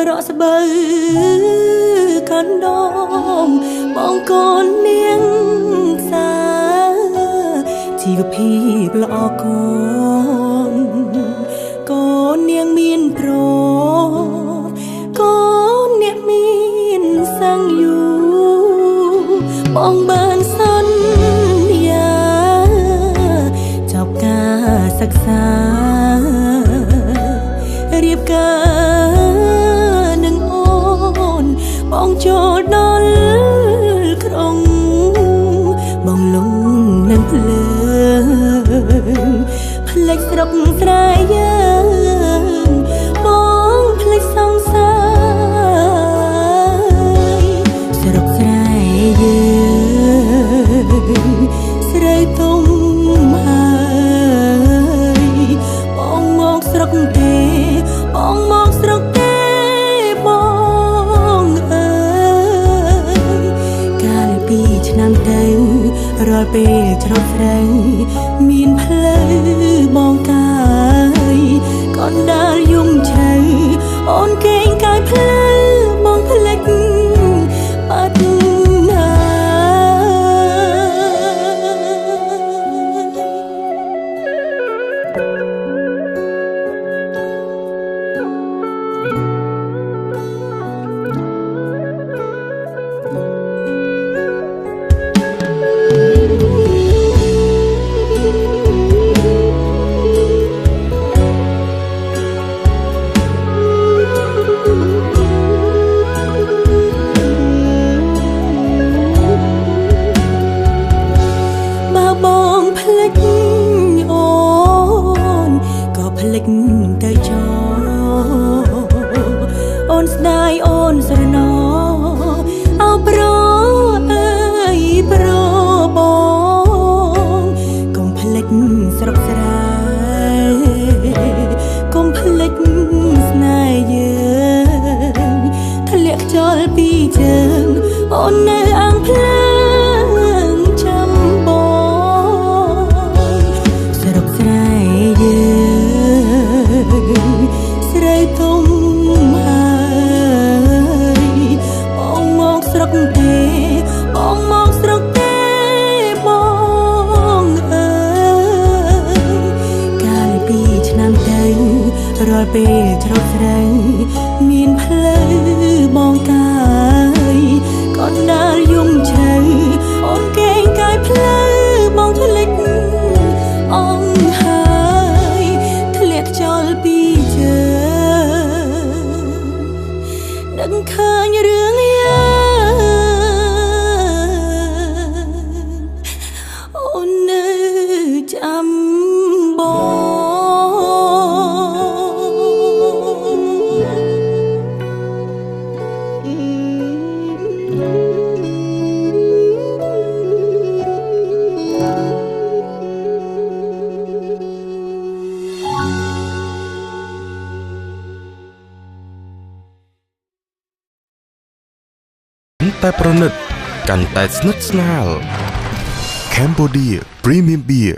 រកស្បូវកណ្ដងបងកូននាងផ្សាជីវភាពល្អកូននាងមានប្រកូនអ្នកមានសង្យុបងបានសន្យាចប់ការសិក្សារៀបការនឹងអូនបងចូលដល់ក្រុងបងលងនឹងភ្លើងផ្លេចស្រុកស្រែយើងបងផ្លេចសង្សារស្រុកស្រែយើងស្រូវទុំហើយបងមកស្រុកទេបងមកស្រុកទេបងអើយកាលពីឆ្នាំទៅរាល់ពេលច្រត់ស្រូវមានផ្លូវបងកាយកូនដើរយំជ្រៅអូនកេងកាយផ្លូវបងផ្លេចបាត់ណាបងផ្លេចអូនក៏ផ្លេចទៅចោអូនស្ដាយអូនស្រណោអោប្រអើយប្របងកុំផ្លេចស្រុកស្រែកុំផ្លេចស្នេហ៍យើងធ្លាក់ខ្យល់ពីជើងអូននៅអាំងផ្លើចាំបងស្រុកស្រែយើងស្រូវទុំហើយបងមកស្រុកទេបងមកស្រុកទេបងអើយកាលពីឆ្នាំទៅរាល់ពេលច្រត់ស្រូវមានផ្លូវបងកាយកូនដើរយំជ្រៅអូនកេងកាយផ្លូវបងធ្លេចអងហើយធ្លាក់ចោលពីជើងដឹងឃើញរឿងយើងអូននៅចាំបងតែប្រណិតកាន់តែស្និទ្ធស្នាល Cambodia Premium Beer